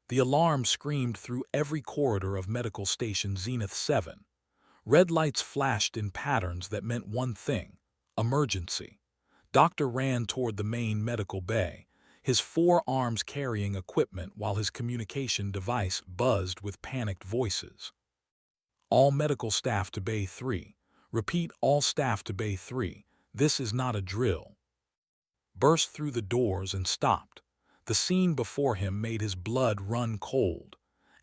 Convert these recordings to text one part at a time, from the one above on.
The alarm screamed through every corridor of Medical Station Zenith 7. Red lights flashed in patterns that meant one thing: emergency. Doctor ran toward the main medical bay, his 4 arms carrying equipment while his communication device buzzed with panicked voices. All medical staff to Bay 3. Repeat, all staff to Bay 3. This is not a drill. Burst through the doors and stopped. The scene before him made his blood run cold.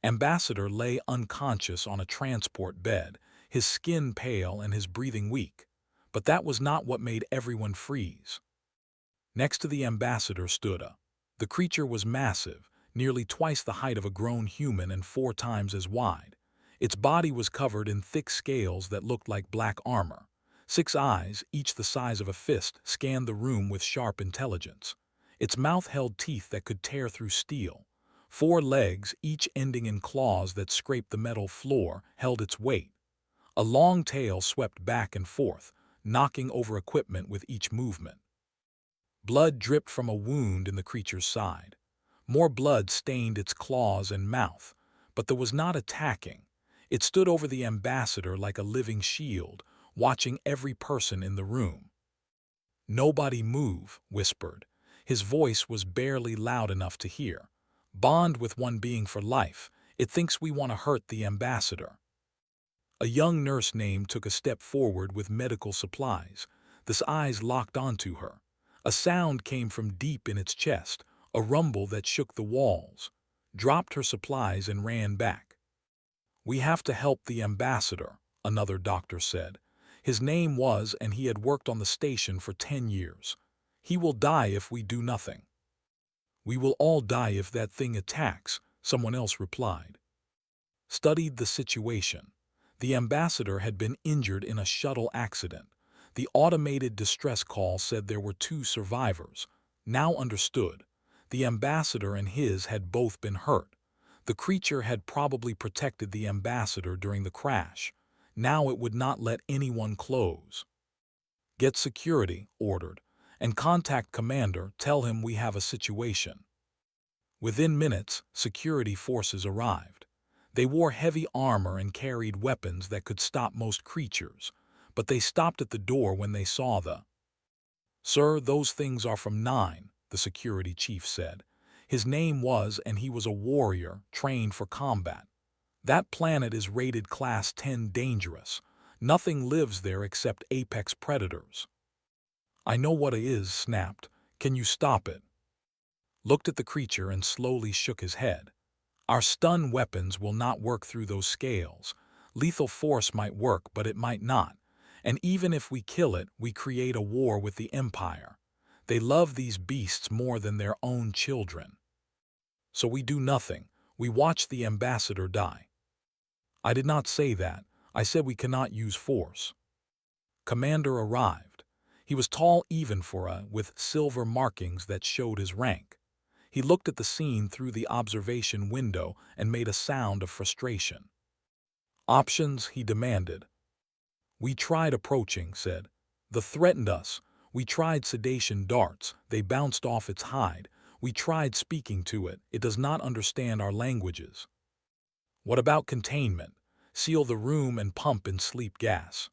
Ambassador lay unconscious on a transport bed, his skin pale and his breathing weak. But that was not what made everyone freeze. Next to the ambassador stood a. The creature was massive, nearly twice the height of a grown human and 4 times as wide. Its body was covered in thick scales that looked like black armor. 6 eyes, each the size of a fist, scanned the room with sharp intelligence. Its mouth held teeth that could tear through steel. 4 legs, each ending in claws that scraped the metal floor, held its weight. A long tail swept back and forth, knocking over equipment with each movement. Blood dripped from a wound in the creature's side. More blood stained its claws and mouth, but there was not attacking. It stood over the ambassador like a living shield, watching every person in the room. "Nobody move," whispered. His voice was barely loud enough to hear. "Bond with one being for life. It thinks we want to hurt the ambassador." A young nurse named took a step forward with medical supplies. The eyes locked onto her. A sound came from deep in its chest, a rumble that shook the walls. Dropped her supplies and ran back. "We have to help the ambassador," another doctor said. His name was, and he had worked on the station for 10 years. "He will die if we do nothing." "We will all die if that thing attacks," someone else replied. Studied the situation. The ambassador had been injured in a shuttle accident. The automated distress call said there were 2 survivors. Now understood. The ambassador and his had both been hurt. The creature had probably protected the ambassador during the crash. Now it would not let anyone close. "Get security," ordered, "and contact commander, tell him we have a situation." Within minutes, security forces arrived. They wore heavy armor and carried weapons that could stop most creatures, but they stopped at the door when they saw the. "Sir, those things are from 9, the security chief said. His name was, and he was a warrior, trained for combat. "That planet is rated Class 10 dangerous. Nothing lives there except apex predators." "I know what it is," snapped. "Can you stop it?" Looked at the creature and slowly shook his head. "Our stun weapons will not work through those scales. Lethal force might work, but it might not. And even if we kill it, we create a war with the Empire. They love these beasts more than their own children. So we do nothing. We watch the ambassador die." "I did not say that. I said we cannot use force." Commander arrived. He was tall even for a, with silver markings that showed his rank. He looked at the scene through the observation window and made a sound of frustration. "Options," he demanded. "We tried approaching," said. "The threatened us. We tried sedation darts. They bounced off its hide. We tried speaking to it. It does not understand our languages." "What about containment? Seal the room and pump in sleep gas."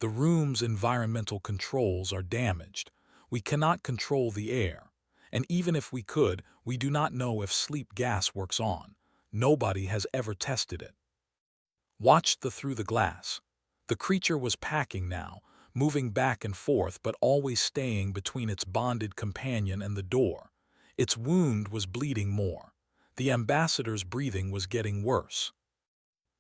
"The room's environmental controls are damaged. We cannot control the air. And even if we could, we do not know if sleep gas works on. Nobody has ever tested it." Watched through the glass. The creature was packing now, moving back and forth but always staying between its bonded companion and the door. Its wound was bleeding more. The ambassador's breathing was getting worse.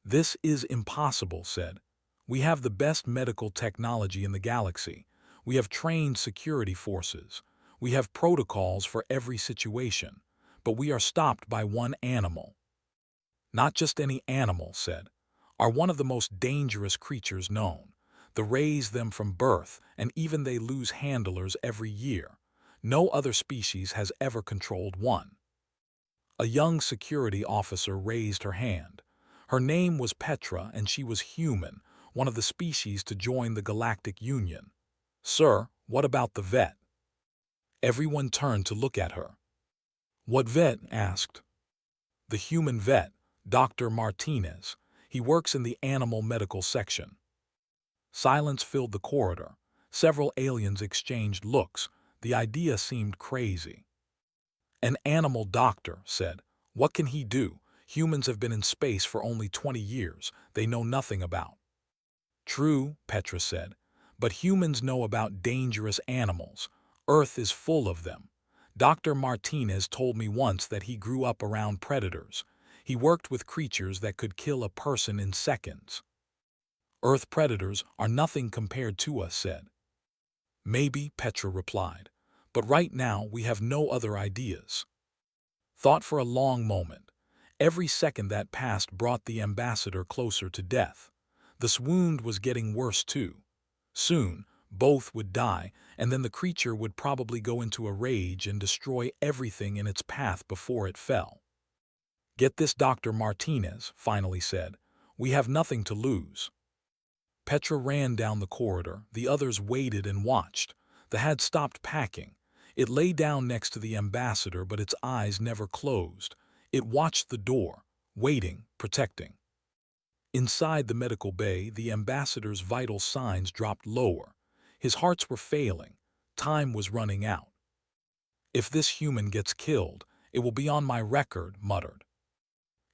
"This is impossible," said. "We have the best medical technology in the galaxy. We have trained security forces. We have protocols for every situation. But we are stopped by one animal." "Not just any animal," said. "Are one of the most dangerous creatures known. They raise them from birth, and even they lose handlers every year. No other species has ever controlled one." A young security officer raised her hand. Her name was Petra, and she was human, one of the species to join the Galactic Union. "Sir, what about the vet?" Everyone turned to look at her. "What vet?" asked. The human vet, Dr. Martinez. He works in the animal medical section. Silence filled the corridor. Several aliens exchanged looks. The idea seemed crazy. An animal doctor said, "What can he do? Humans have been in space for only 20 years. They know nothing about." "True," Petra said, "but humans know about dangerous animals. Earth is full of them. Dr. Martinez told me once that he grew up around predators. He worked with creatures that could kill a person in seconds." "Earth predators are nothing compared to us," said. "Maybe," Petra replied, "but right now we have no other ideas." Thought for a long moment. Every second that passed brought the ambassador closer to death. This wound was getting worse too. Soon, both would die, and then the creature would probably go into a rage and destroy everything in its path before it fell. "Get this Dr. Martinez," finally said. "We have nothing to lose." Petra ran down the corridor. The others waited and watched. The had stopped packing. It lay down next to the ambassador, but its eyes never closed. It watched the door, waiting, protecting. Inside the medical bay, the ambassador's vital signs dropped lower. His hearts were failing. Time was running out. "If this human gets killed, it will be on my record," muttered.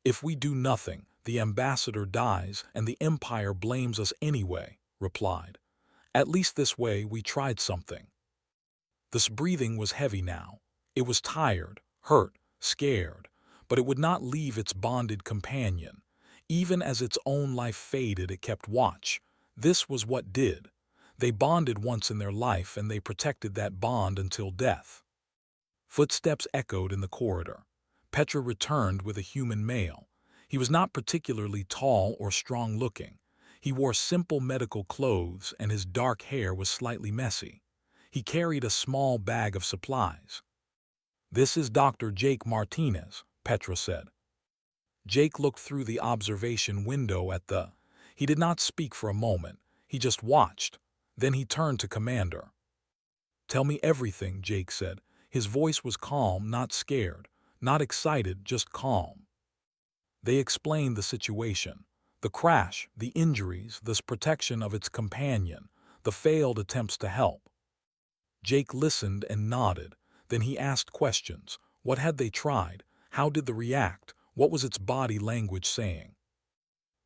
"If we do nothing, the ambassador dies and the Empire blames us anyway," replied. "At least this way we tried something." This breathing was heavy now. It was tired, hurt, scared, but it would not leave its bonded companion. Even as its own life faded, it kept watch. This was what did. They bonded once in their life, and they protected that bond until death. Footsteps echoed in the corridor. Petra returned with a human male. He was not particularly tall or strong-looking. He wore simple medical clothes, and his dark hair was slightly messy. He carried a small bag of supplies. "This is Dr. Jake Martinez," Petra said. Jake looked through the observation window at the... He did not speak for a moment. He just watched. Then he turned to Commander. "Tell me everything," Jake said. His voice was calm, not scared, not excited, just calm. They explained the situation. The crash, the injuries, the protection of its companion, the failed attempts to help. Jake listened and nodded. Then he asked questions. What had they tried? How did they react? What was its body language saying?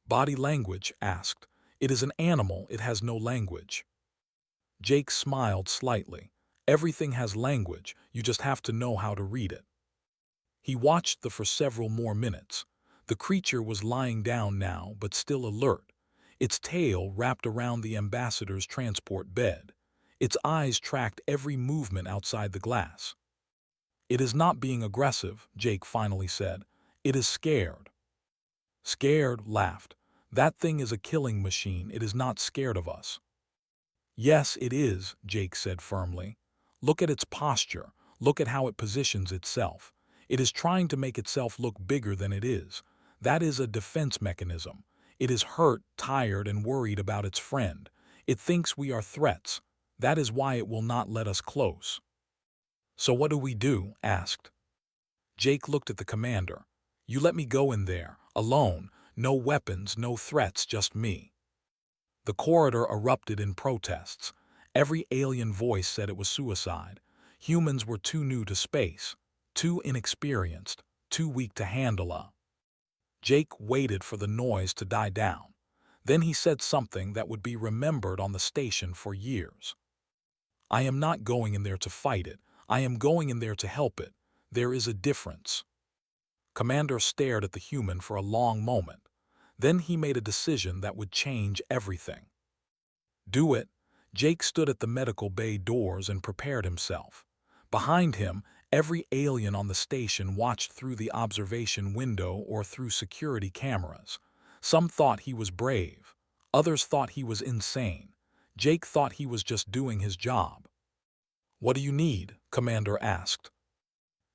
"Body language?" asked. "It is an animal, it has no language." Jake smiled slightly. "Everything has language, you just have to know how to read it." He watched for several more minutes. The creature was lying down now, but still alert. Its tail wrapped around the ambassador's transport bed. Its eyes tracked every movement outside the glass. "It is not being aggressive," Jake finally said. "It is scared." "Scared?" laughed. "That thing is a killing machine. It is not scared of us." "Yes, it is," Jake said firmly. "Look at its posture. Look at how it positions itself. It is trying to make itself look bigger than it is. That is a defense mechanism. It is hurt, tired, and worried about its friend. It thinks we are threats. That is why it will not let us close." "So what do we do?" asked. Jake looked at the commander. "You let me go in there, alone. No weapons, no threats, just me." The corridor erupted in protests. Every alien voice said it was suicide. Humans were too new to space, too inexperienced, too weak to handle a... Jake waited for the noise to die down. Then he said something that would be remembered on the station for years. "I am not going in there to fight it. I am going in there to help it. There is a difference." Commander stared at the human for a long moment. Then he made a decision that would change everything. "Do it." Jake stood at the medical bay doors and prepared himself. Behind him, every alien on the station watched through the observation window or through security cameras. Some thought he was brave. Others thought he was insane. Jake thought he was just doing his job. "What do you need?" Commander asked.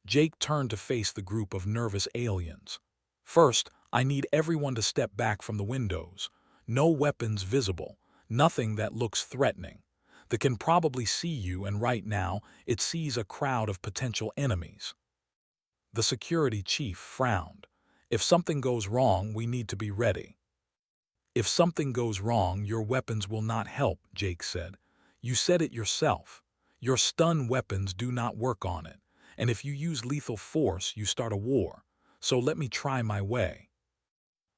Jake turned to face the group of nervous aliens. "First, I need everyone to step back from the windows. No weapons visible, nothing that looks threatening. They can probably see you, and right now, it sees a crowd of potential enemies." The security chief frowned. If something goes wrong, we need to be ready. If something goes wrong, your weapons will not help, Jake said. You said it yourself. Your stun weapons do not work on it, and if you use lethal force, you start a war. So let me try my way.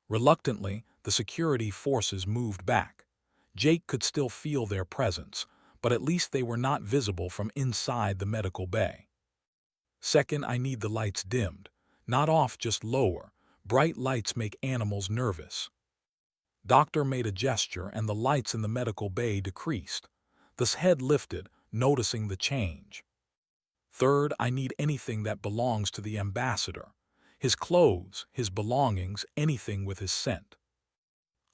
Reluctantly, the security forces moved back. Jake could still feel their presence, but at least they were not visible from inside the medical bay. Second, I need the lights dimmed. Not off, just lower. Bright lights make animals nervous. Doctor made a gesture and the lights in the medical bay decreased. The head lifted, noticing the change. Third, I need anything that belongs to the ambassador. His clothes, his belongings, anything with his scent.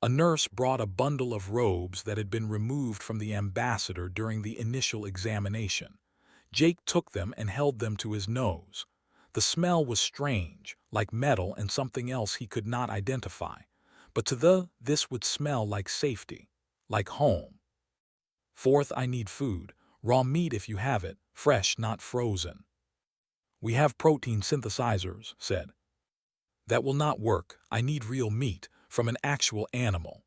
A nurse brought a bundle of robes that had been removed from the ambassador during the initial examination. Jake took them and held them to his nose. The smell was strange, like metal and something else he could not identify. But to this would smell like safety, like home. Fourth, I need food. Raw meat if you have it, fresh, not frozen. We have protein synthesizers, said. That will not work. I need real meat, from an actual animal.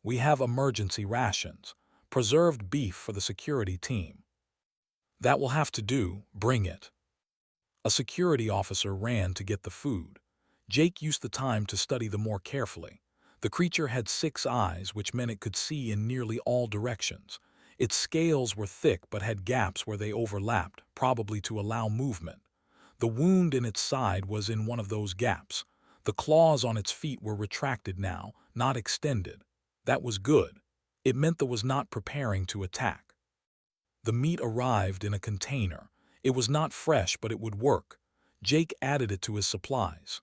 We have emergency rations, preserved beef for the security team. That will have to do, bring it. A security officer ran to get the food. Jake used the time to study them more carefully. The creature had 6 eyes, which meant it could see in nearly all directions. Its scales were thick but had gaps where they overlapped, probably to allow movement. The wound in its side was in one of those gaps. The claws on its feet were retracted now, not extended. That was good. It meant it was not preparing to attack. The meat arrived in a container. It was not fresh, but it would work. Jake added it to his supplies.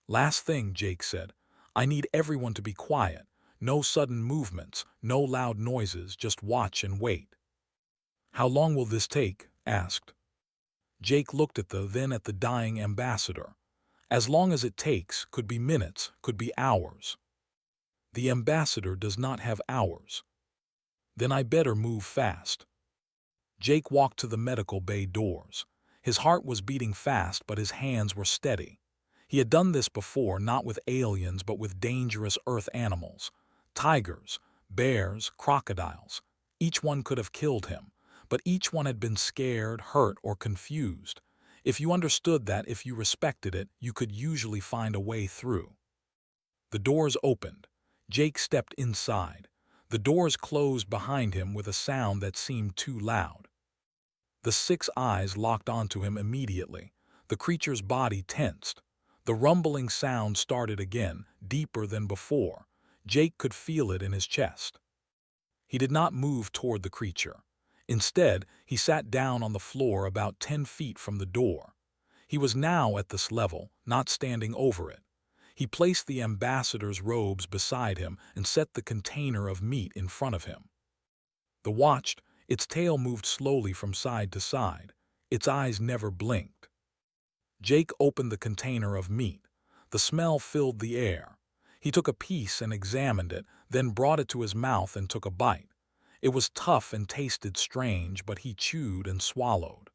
Last thing, Jake said. I need everyone to be quiet. No sudden movements, no loud noises, just watch and wait. How long will this take? Asked. Jake looked at then at the dying ambassador. As long as it takes, could be minutes, could be hours. The ambassador does not have hours. Then I better move fast. Jake walked to the medical bay doors. His heart was beating fast, but his hands were steady. He had done this before, not with aliens, but with dangerous earth animals. Tigers, bears, crocodiles. Each one could have killed him, but each one had been scared, hurt, or confused. If you understood that, if you respected it, you could usually find a way through. The doors opened. Jake stepped inside. The doors closed behind him with a sound that seemed too loud. The 6 eyes locked onto him immediately. The creature's body tensed. The rumbling sound started again, deeper than before. Jake could feel it in his chest. He did not move toward the creature. Instead, he sat down on the floor about 10 feet from the door. He was now at this level, not standing over it. He placed the ambassador's robes beside him and set the container of meat in front of him. The watched, its tail moved slowly from side to side. Its eyes never blinked. Jake opened the container of meat. The smell filled the air. He took a piece and examined it, then brought it to his mouth and took a bite. It was tough and tasted strange, but he chewed and swallowed.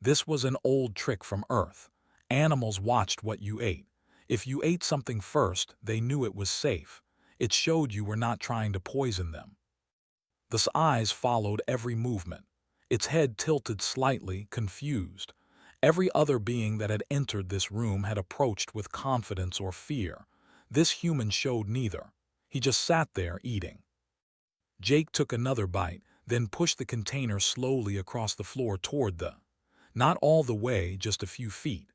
This was an old trick from Earth. Animals watched what you ate. If you ate something first, they knew it was safe. It showed you were not trying to poison them. The eyes followed every movement. Its head tilted slightly, confused. Every other being that had entered this room had approached with confidence or fear. This human showed neither. He just sat there eating. Jake took another bite, then pushed the container slowly across the floor toward not all the way, just a few feet.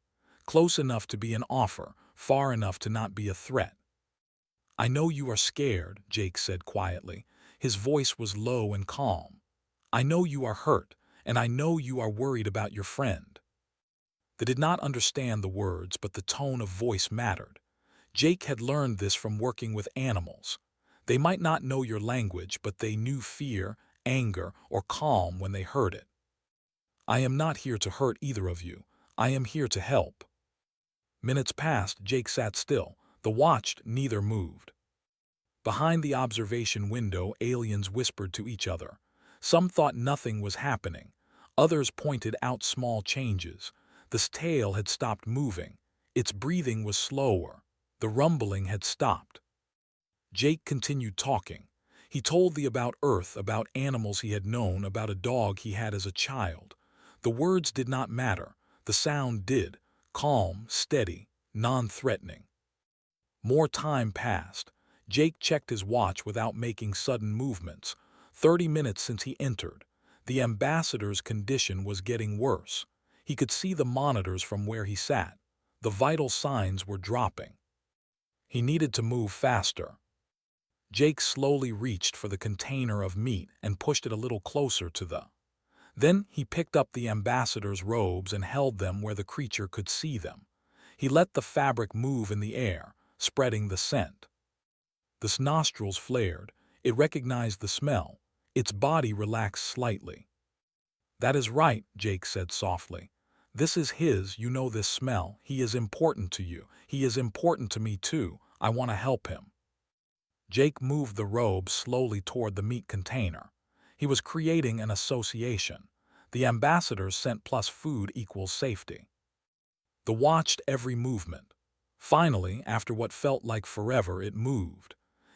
Close enough to be an offer, far enough to not be a threat. I know you are scared, Jake said quietly. His voice was low and calm. I know you are hurt, and I know you are worried about your friend. They did not understand the words, but the tone of voice mattered. Jake had learned this from working with animals. They might not know your language, but they knew fear, anger, or calm when they heard it. I am not here to hurt either of you. I am here to help. Minutes passed. Jake sat still. The watched, neither moved. Behind the observation window, aliens whispered to each other. Some thought nothing was happening. Others pointed out small changes. This tail had stopped moving. Its breathing was slower. The rumbling had stopped. Jake continued talking. He told about Earth, about animals he had known, about a dog he had as a child. The words did not matter. The sound did. Calm, steady, non-threatening. More time passed. Jake checked his watch without making sudden movements. 30 minutes since he entered. The ambassador's condition was getting worse. He could see the monitors from where he sat. The vital signs were dropping. He needed to move faster. Jake slowly reached for the container of meat and pushed it a little closer to the... Then he picked up the ambassador's robes and held them where the creature could see them. He let the fabric move in the air, spreading the scent. The nostrils flared. It recognized the smell. Its body relaxed slightly. "That is right," Jake said softly. "This is his, you know this smell. He is important to you. He is important to me too. I want to help him." Jake moved the robe slowly toward the meat container. He was creating an association. The ambassador's scent plus food equals safety. The watched every movement. Finally, after what felt like forever, it moved.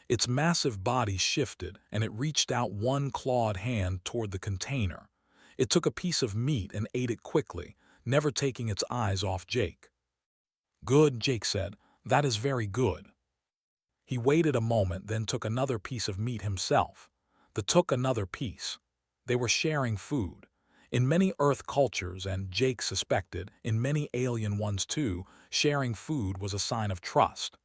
Its massive body shifted, and it reached out one clawed hand toward the container. It took a piece of meat and ate it quickly, never taking its eyes off Jake. "Good," Jake said. "That is very good." He waited a moment, then took another piece of meat himself. Took another piece. They were sharing food. In many Earth cultures, and Jake suspected, in many alien ones too, sharing food was a sign of trust.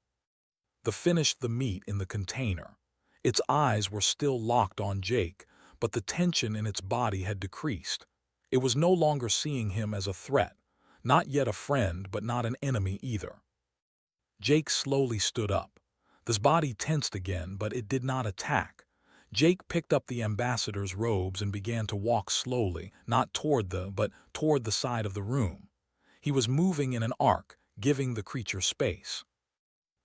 Finished the meat in the container. Its eyes were still locked on Jake, but the tension in its body had decreased. It was no longer seeing him as a threat, not yet a friend, but not an enemy either. Jake slowly stood up. His body tensed again, but it did not attack. Jake picked up the ambassador's robes and began to walk slowly, not toward but toward the side of the room. He was moving in an arc, giving the creature space.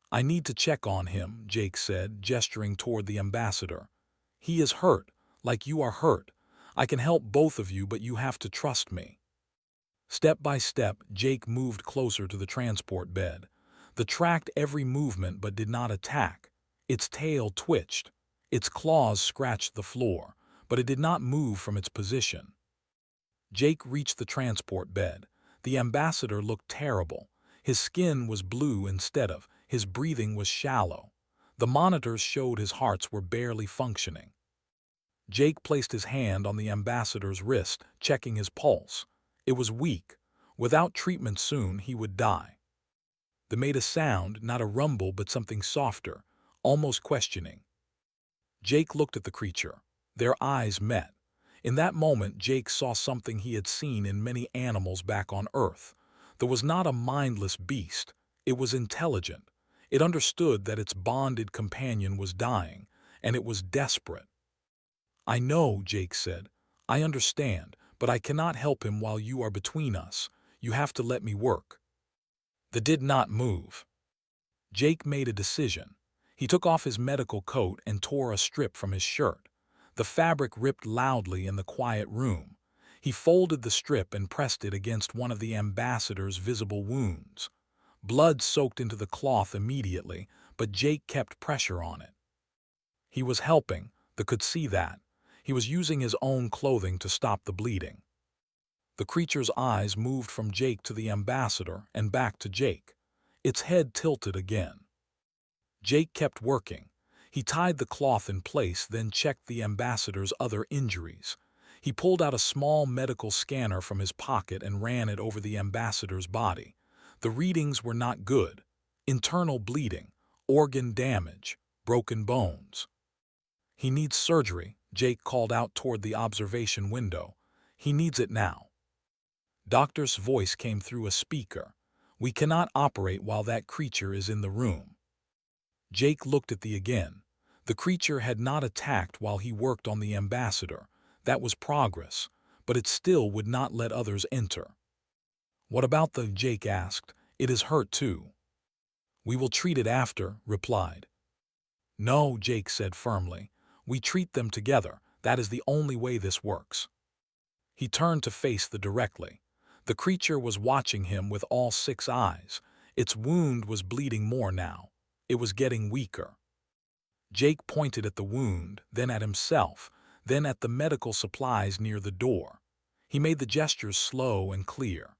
"I need to check on him," Jake said, gesturing toward the ambassador. "He is hurt, like you are hurt. I can help both of you, but you have to trust me." Step by step, Jake moved closer to the transport bed. Tracked every movement but did not attack. Its tail twitched. Its claws scratched the floor, but it did not move from its position. Jake reached the transport bed. The ambassador looked terrible. His skin was blue instead of, his breathing was shallow. The monitors showed his hearts were barely functioning. Jake placed his hand on the ambassador's wrist, checking his pulse. It was weak. Without treatment soon he would die. They made a sound, not a rumble but something softer, almost questioning. Jake looked at the creature. Their eyes met. In that moment, Jake saw something he had seen in many animals back on Earth. There was not a mindless beast. It was intelligent. It understood that its bonded companion was dying, and it was desperate. "I know," Jake said. "I understand, but I cannot help him while you are between us. You have to let me work." They did not move. Jake made a decision. He took off his medical coat and tore a strip from his shirt. The fabric ripped loudly in the quiet room. He folded the strip and pressed it against one of the ambassador's visible wounds. Blood soaked into the cloth immediately, but Jake kept pressure on it. He was helping. They could see that. He was using his own clothing to stop the bleeding. The creature's eyes moved from Jake to the ambassador and back to Jake. Its head tilted again. Jake kept working. He tied the cloth in place, then checked the ambassador's other injuries. He pulled out a small medical scanner from his pocket and ran it over the ambassador's body. The readings were not good. Internal bleeding, organ damage, broken bones. "He needs surgery," Jake called out toward the observation window. "He needs it now." Doctor's voice came through a speaker. "We cannot operate while that creature is in the room." Jake looked at the again. The creature had not attacked while he worked on the ambassador. That was progress, but it still would not let others enter. "What about Jake asked. "It is hurt too." "We will treat it after," replied. "No," Jake said firmly. "We treat them together. That is the only way this works." He turned to face the directly. The creature was watching him with all 6 eyes. Its wound was bleeding more now. It was getting weaker. Jake pointed at the wound, then at himself, then at the medical supplies near the door. He made the gestures slow and clear.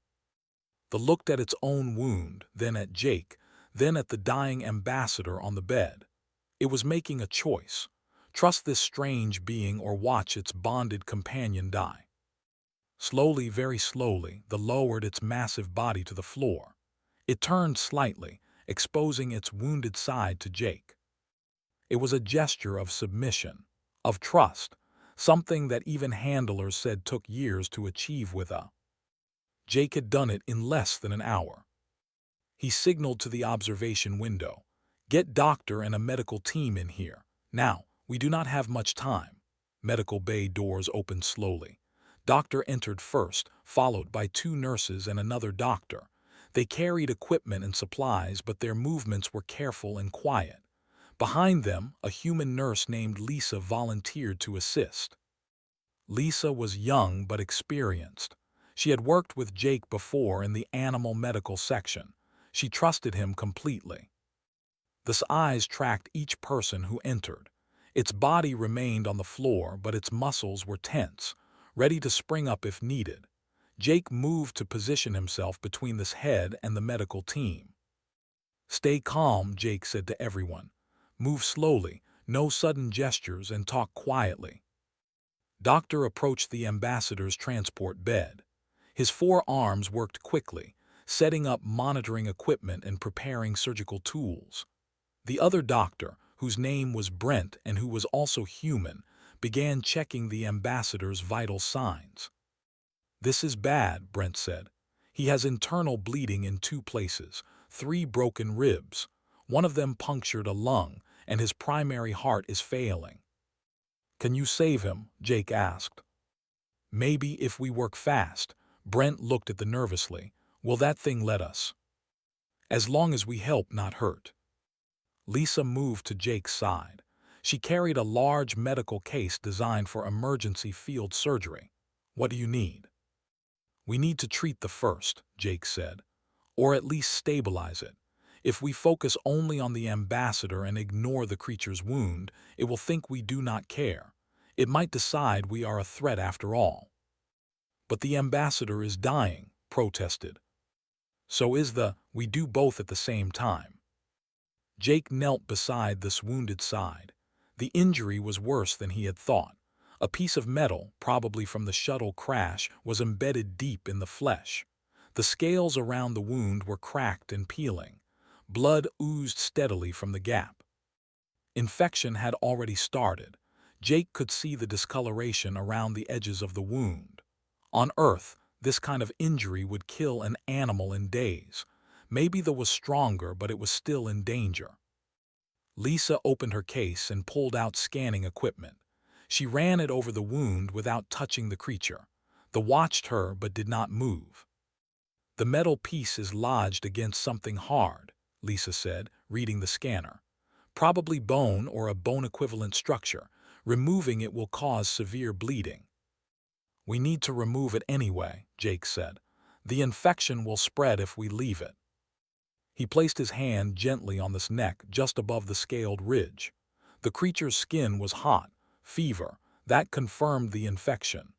The looked at its own wound, then at Jake, then at the dying ambassador on the bed. It was making a choice. Trust this strange being or watch its bonded companion die. Slowly, very slowly, the lowered its massive body to the floor. It turned slightly, exposing its wounded side to Jake. It was a gesture of submission, of trust, something that even handlers said took years to achieve with a. Jake had done it in less than an hour. He signaled to the observation window. Get doctor and a medical team in here. Now, we do not have much time. Medical bay doors opened slowly. Doctor entered first, followed by 2 nurses and another doctor. They carried equipment and supplies, but their movements were careful and quiet. Behind them, a human nurse named Lisa volunteered to assist. Lisa was young but experienced. She had worked with Jake before in the animal medical section. She trusted him completely. The eyes tracked each person who entered. Its body remained on the floor, but its muscles were tense, ready to spring up if needed. Jake moved to position himself between this head and the medical team. Stay calm, Jake said to everyone. Move slowly, no sudden gestures, and talk quietly. Doctor approached the ambassador's transport bed. His 4 arms worked quickly, setting up monitoring equipment and preparing surgical tools. The other doctor, whose name was Brent and who was also human, began checking the ambassador's vital signs. This is bad, Brent said. He has internal bleeding in 2 places, 3 broken ribs. One of them punctured a lung, and his primary heart is failing. Can you save him? Jake asked. Maybe if we work fast. Brent looked at the nervously. Will that thing let us? As long as we help, not hurt. Lisa moved to Jake's side. She carried a large medical case designed for emergency field surgery. What do you need? We need to treat the first, Jake said, or at least stabilize it. If we focus only on the ambassador and ignore the creature's wound, it will think we do not care. It might decide we are a threat after all. But the ambassador is dying, protested. So is we do both at the same time. Jake knelt beside this wounded side. The injury was worse than he had thought. A piece of metal, probably from the shuttle crash, was embedded deep in the flesh. The scales around the wound were cracked and peeling. Blood oozed steadily from the gap. Infection had already started. Jake could see the discoloration around the edges of the wound. On Earth, this kind of injury would kill an animal in days. Maybe the was stronger, but it was still in danger. Lisa opened her case and pulled out scanning equipment. She ran it over the wound without touching the creature. The watched her but did not move. The metal piece is lodged against something hard, Lisa said, reading the scanner. Probably bone or a bone-equivalent structure. Removing it will cause severe bleeding. We need to remove it anyway, Jake said. The infection will spread if we leave it. He placed his hand gently on this neck just above the scaled ridge. The creature's skin was hot, fever. That confirmed the infection.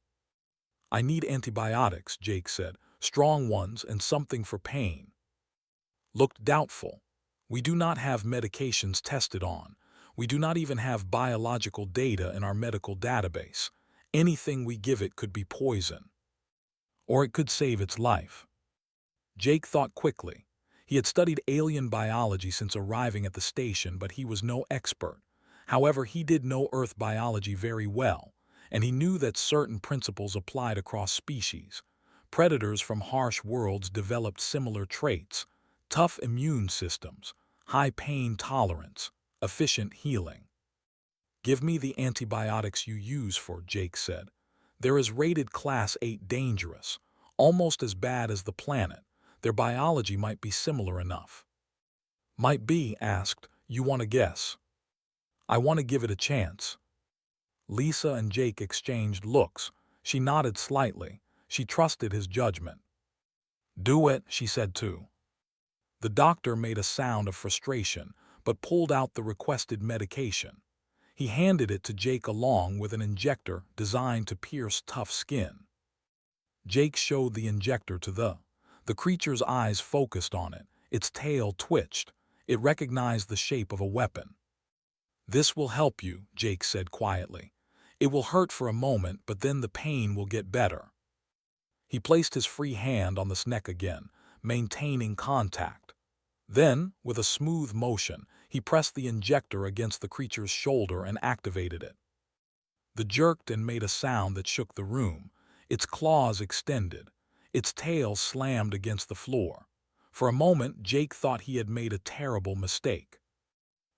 I need antibiotics, Jake said, strong ones and something for pain. Looked doubtful. We do not have medications tested on. We do not even have biological data in our medical database. Anything we give it could be poison. Or it could save its life. Jake thought quickly. He had studied alien biology since arriving at the station, but he was no expert. However, he did know Earth biology very well, and he knew that certain principles applied across species. Predators from harsh worlds developed similar traits: tough immune systems, high pain tolerance, efficient healing. Give me the antibiotics you use for, Jake said. There is rated Class 8 dangerous, almost as bad as the planet. Their biology might be similar enough. Might be, asked, you want to guess? I want to give it a chance. Lisa and Jake exchanged looks. She nodded slightly. She trusted his judgment. Do it, she said too. The doctor made a sound of frustration, but pulled out the requested medication. He handed it to Jake along with an injector designed to pierce tough skin. Jake showed the injector to the creature's eyes focused on it, its tail twitched. It recognized the shape of a weapon. "This will help you," Jake said quietly. "It will hurt for a moment, but then the pain will get better." He placed his free hand on the neck again, maintaining contact. Then, with a smooth motion, he pressed the injector against the creature's shoulder and activated it. The jerked and made a sound that shook the room. Its claws extended. Its tail slammed against the floor. For a moment, Jake thought he had made a terrible mistake.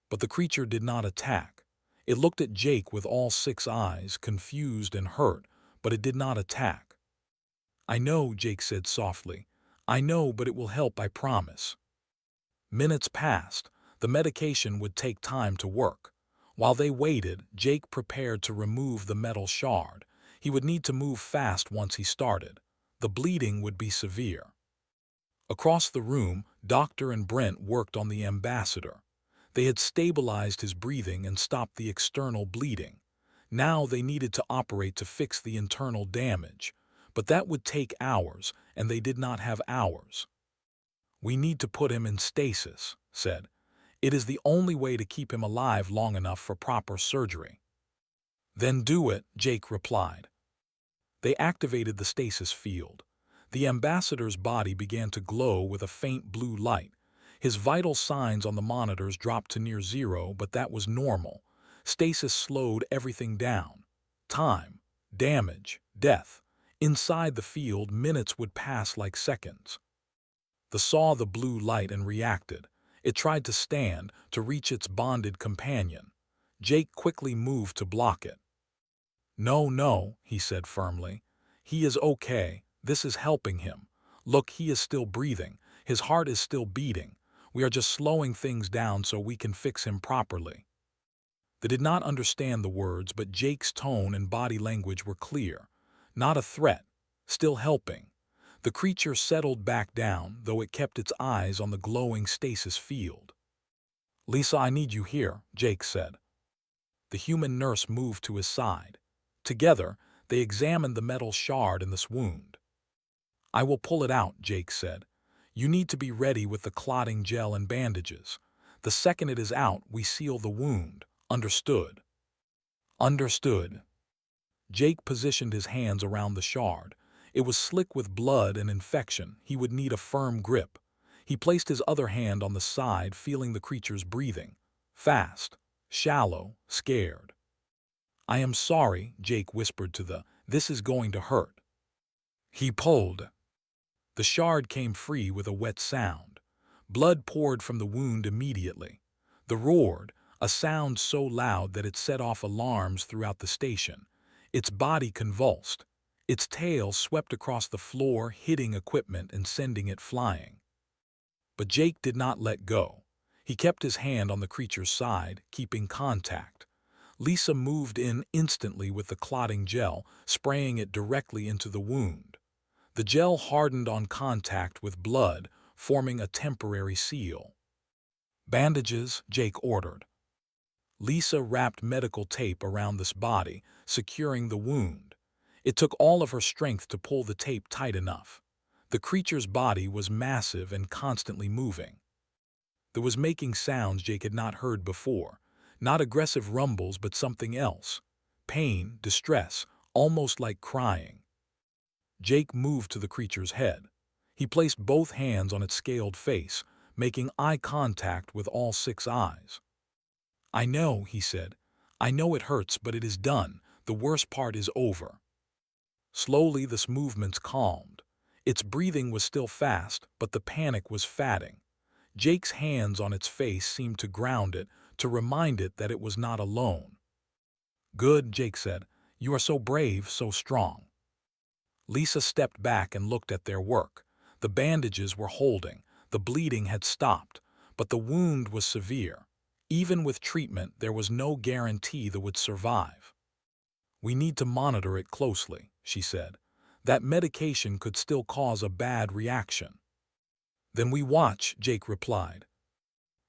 But the creature did not attack. It looked at Jake with all 6 eyes, confused and hurt, but it did not attack. "I know," Jake said softly. "I know, but it will help, I promise." Minutes passed. The medication would take time to work. While they waited, Jake prepared to remove the metal shard. He would need to move fast once he started. The bleeding would be severe. Across the room, Doctor and Brent worked on the ambassador. They had stabilized his breathing and stopped the external bleeding. Now they needed to operate to fix the internal damage. But that would take hours, and they did not have hours. "We need to put him in stasis," said. "It is the only way to keep him alive long enough for proper surgery." "Then do it," Jake replied. They activated the stasis field. The ambassador's body began to glow with a faint blue light. His vital signs on the monitors dropped to near 0, but that was normal. Stasis slowed everything down. Time, damage, death. Inside the field, minutes would pass like seconds. The saw the blue light and reacted. It tried to stand, to reach its bonded companion. Jake quickly moved to block it. "No, no," he said firmly. "He is okay. This is helping him. Look, he is still breathing. His heart is still beating. We are just slowing things down so we can fix him properly." They did not understand the words, but Jake's tone and body language were clear. Not a threat, still helping. The creature settled back down, though it kept its eyes on the glowing stasis field. "Lisa, I need you here," Jake said. The human nurse moved to his side. Together, they examined the metal shard in this wound. "I will pull it out," Jake said. "You need to be ready with the clotting gel and bandages. The second it is out, we seal the wound. Understood?" "Understood." Jake positioned his hands around the shard. It was slick with blood and infection. He would need a firm grip. He placed his other hand on the side, feeling the creature's breathing. Fast, shallow, scared. "I am sorry," Jake whispered to "This is going to hurt." He pulled. The shard came free with a wet sound. Blood poured from the wound immediately. The roared, a sound so loud that it set off alarms throughout the station. Its body convulsed. Its tail swept across the floor, hitting equipment and sending it flying. But Jake did not let go. He kept his hand on the creature's side, keeping contact. Lisa moved in instantly with the clotting gel, spraying it directly into the wound. The gel hardened on contact with blood, forming a temporary seal. "Bandages," Jake ordered. Lisa wrapped medical tape around this body, securing the wound. It took all of her strength to pull the tape tight enough. The creature's body was massive and constantly moving. It was making sounds Jake had not heard before. Not aggressive rumbles, but something else. Pain, distress, almost like crying. Jake moved to the creature's head. He placed both hands on its scaled face, making eye contact with all 6 eyes. "I know," he said. "I know it hurts, but it is done. The worst part is over." Slowly, the movements calmed. Its breathing was still fast, but the panic was fading. Jake's hands on its face seemed to ground it, to remind it that it was not alone. "Good," Jake said. "You are so brave, so strong." Lisa stepped back and looked at their work. The bandages were holding. The bleeding had stopped, but the wound was severe. Even with treatment, there was no guarantee that it would survive. "We need to monitor it closely," she said. "That medication could still cause a bad reaction." "Then we watch," Jake replied.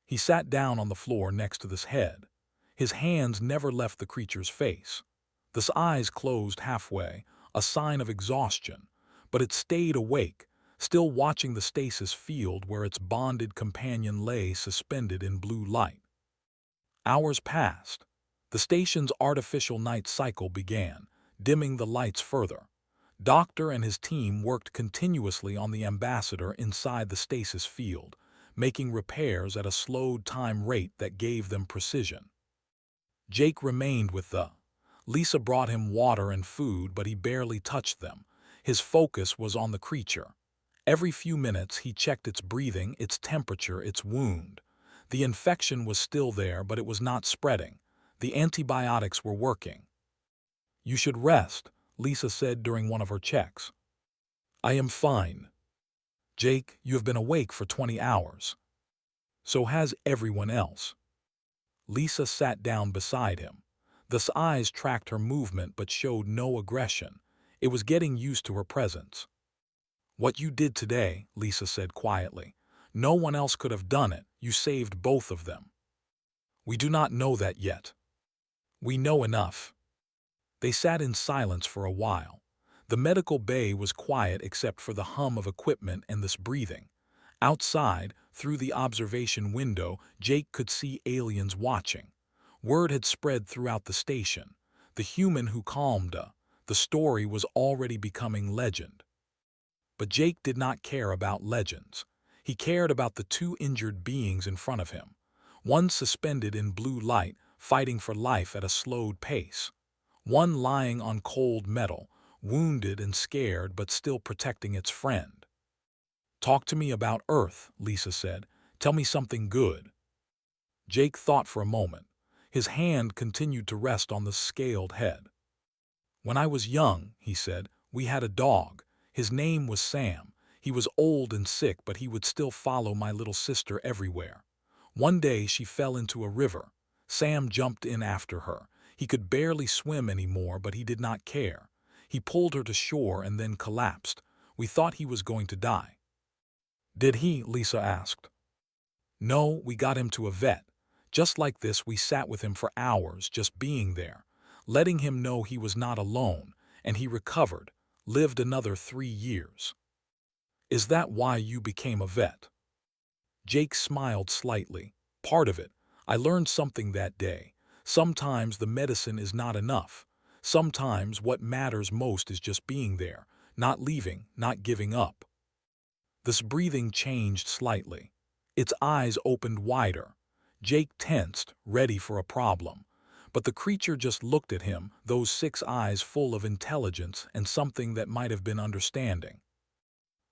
He sat down on the floor next to this head. His hands never left the creature's face. The eyes closed halfway, a sign of exhaustion, but it stayed awake, still watching the stasis field where its bonded companion lay suspended in blue light. Hours passed. The station's artificial night cycle began, dimming the lights further. Doctor and his team worked continuously on the ambassador inside the stasis field, making repairs at a slowed time rate that gave them precision. Jake remained with the. Lisa brought him water and food, but he barely touched them. His focus was on the creature. Every few minutes he checked its breathing, its temperature, its wound. The infection was still there, but it was not spreading. The antibiotics were working. "You should rest," Lisa said during one of her checks. "I am fine." "Jake, you have been awake for 20 hours. So has everyone else." Lisa sat down beside him. The eyes tracked her movement but showed no aggression. It was getting used to her presence. "What you did today," Lisa said quietly. "No one else could have done it. You saved both of them." "We do not know that yet." "We know enough." They sat in silence for a while. The medical bay was quiet except for the hum of equipment and this breathing. Outside, through the observation window, Jake could see aliens watching. Word had spread throughout the station. The human who calmed her. The story was already becoming legend. But Jake did not care about legends. He cared about the two injured beings in front of him. One suspended in blue light, fighting for life at a slowed pace. One lying on cold metal, wounded and scared but still protecting its friend. "Talk to me about Earth," Lisa said. "Tell me something good." Jake thought for a moment. His hand continued to rest on the scaled head. "When I was young," he said, "we had a dog. His name was Sam. He was old and sick, but he would still follow my little sister everywhere. One day she fell into a river. Sam jumped in after her. He could barely swim anymore, but he did not care. He pulled her to shore and then collapsed. We thought he was going to die." "Did he?" Lisa asked. "No, we got him to a vet. Just like this, we sat with him for hours, just being there, letting him know he was not alone, and he recovered, lived another 3 years." "Is that why you became a vet?" Jake smiled slightly. "Part of it. I learned something that day. Sometimes the medicine is not enough. Sometimes what matters most is just being there, not leaving, not giving up." This breathing changed slightly. Its eyes opened wider. Jake tensed, ready for a problem. But the creature just looked at him, those 6 eyes full of intelligence and something that might have been understanding.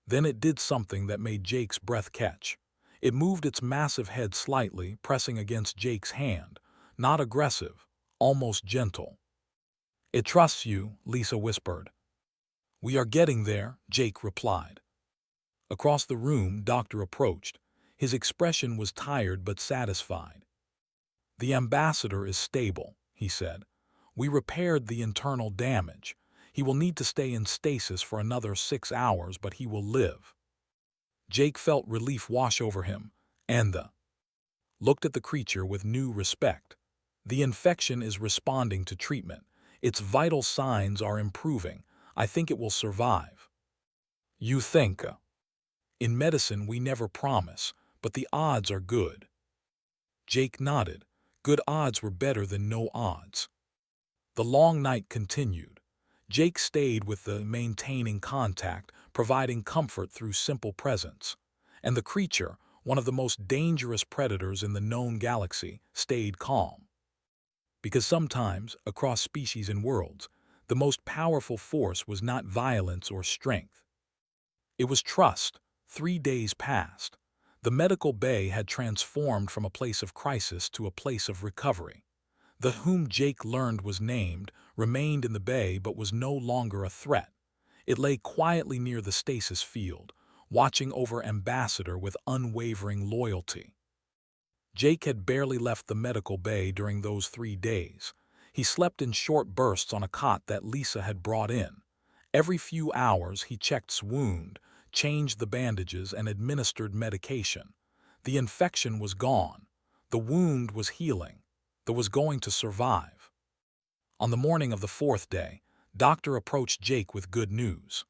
Then it did something that made Jake's breath catch. It moved its massive head slightly, pressing against Jake's hand. Not aggressive, almost gentle. "It trusts you," Lisa whispered. "We are getting there," Jake replied. Across the room, Doctor approached. His expression was tired but satisfied. "The ambassador is stable," he said. "We repaired the internal damage. He will need to stay in stasis for another 6 hours, but he will live." Jake felt relief wash over him, and looked at the creature with new respect. "The infection is responding to treatment. Its vital signs are improving. I think it will survive." "You think?" "In medicine we never promise, but the odds are good." Jake nodded. Good odds were better than no odds. The long night continued. Jake stayed with the maintaining contact, providing comfort through simple presence. And the creature, one of the most dangerous predators in the known galaxy, stayed calm. Because sometimes, across species and worlds, the most powerful force was not violence or strength. It was trust. 3 days passed. The medical bay had transformed from a place of crisis to a place of recovery. The whom Jake learned was named, remained in the bay but was no longer a threat. It lay quietly near the stasis field, watching over Ambassador with unwavering loyalty. Jake had barely left the medical bay during those 3 days. He slept in short bursts on a cot that Lisa had brought in. Every few hours he checked wound, changed the bandages, and administered medication. The infection was gone. The wound was healing. They was going to survive. On the morning of the fourth day, Doctor approached Jake with good news.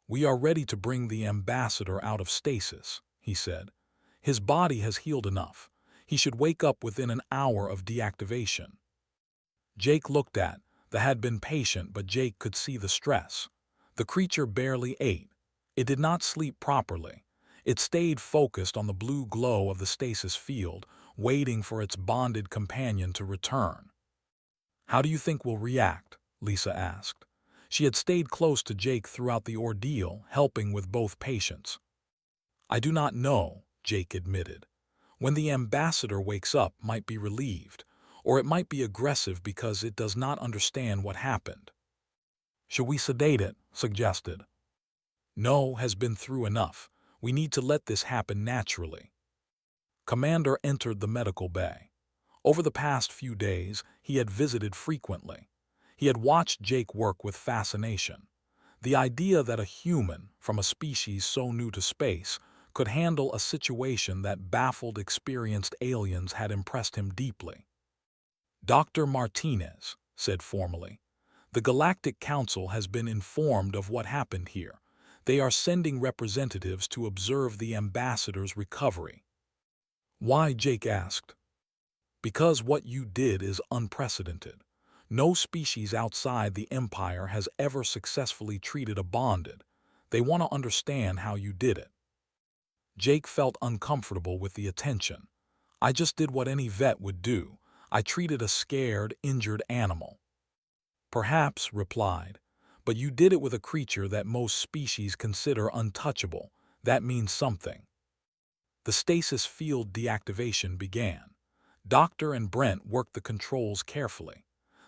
"We are ready to bring the ambassador out of stasis," he said. "His body has healed enough. He should wake up within an hour of deactivation." Jake looked at. They had been patient, but Jake could see the stress. The creature barely ate. It did not sleep properly. It stayed focused on the blue glow of the stasis field, waiting for its bonded companion to return. "How do you think we'll react?" Lisa asked. She had stayed close to Jake throughout the ordeal, helping with both patients. "I do not know," Jake admitted. "When the ambassador wakes up, might be relieved, or it might be aggressive because it does not understand what happened." "Should we sedate it?" suggested. "No, has been through enough. We need to let this happen naturally." Commander entered the medical bay. Over the past few days, he had visited frequently. He had watched Jake work with fascination. The idea that a human, from a species so new to space, could handle a situation that baffled experienced aliens had impressed him deeply. "Dr. Martinez," said formally, "the Galactic Council has been informed of what happened here. They are sending representatives to observe the ambassador's recovery." "Why?" Jake asked. "Because what you did is unprecedented. No species outside the Empire has ever successfully treated a bonded. They want to understand how you did it." Jake felt uncomfortable with the attention. "I just did what any vet would do. I treated a scared, injured animal." "Perhaps," replied, "but you did it with a creature that most species consider untouchable. That means something." The stasis field deactivation began. Doctor and Brent worked the controls carefully.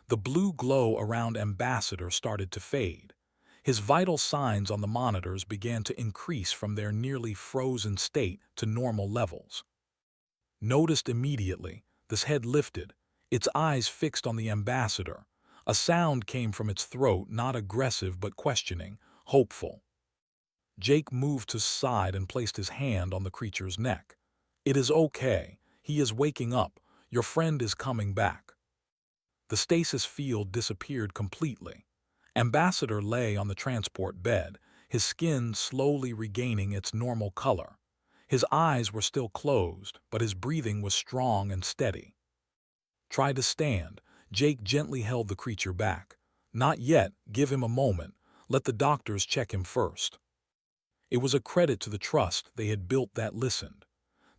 The blue glow around Ambassador started to fade. His vital signs on the monitors began to increase from their nearly frozen state to normal levels. Noticed immediately, this head lifted, its eyes fixed on the Ambassador. A sound came from its throat, not aggressive but questioning, hopeful. Jake moved to his side and placed his hand on the creature's neck. "It is okay. He is waking up. Your friend is coming back." The stasis field disappeared completely. Ambassador lay on the transport bed, his skin slowly regaining its normal color. His eyes were still closed, but his breathing was strong and steady. "Try to stand." Jake gently held the creature back. "Not yet. Give him a moment. Let the doctors check him first." It was a credit to the trust they had built that listened.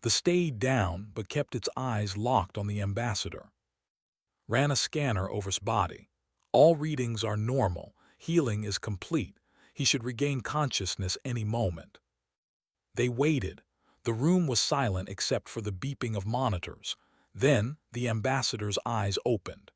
The stayed down but kept its eyes locked on the Ambassador. Ran a scanner over his body. "All readings are normal. Healing is complete. He should regain consciousness any moment." They waited. The room was silent except for the beeping of monitors. Then the Ambassador's eyes opened.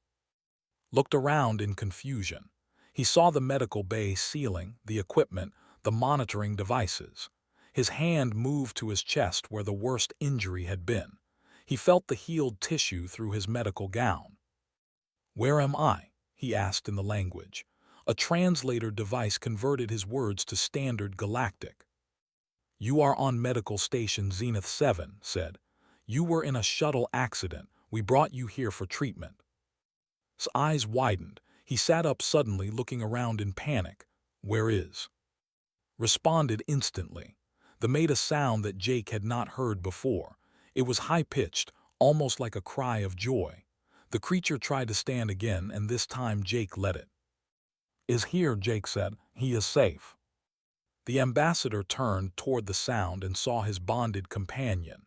Looked around in confusion. He saw the medical bay ceiling, the equipment, the monitoring devices. His hand moved to his chest where the worst injury had been. He felt the healed tissue through his medical gown. "Where am I?" he asked in the language. A translator device converted his words to standard galactic. "You are on medical station Zenith 7, said. "You were in a shuttle accident. We brought you here for treatment." His eyes widened. He sat up suddenly, looking around in panic. "Where is?" Responded instantly. They made a sound that Jake had not heard before. It was high-pitched, almost like a cry of joy. The creature tried to stand again, and this time Jake let it. "Is here," Jake said. "He is safe." The Ambassador turned toward the sound and saw his bonded companion.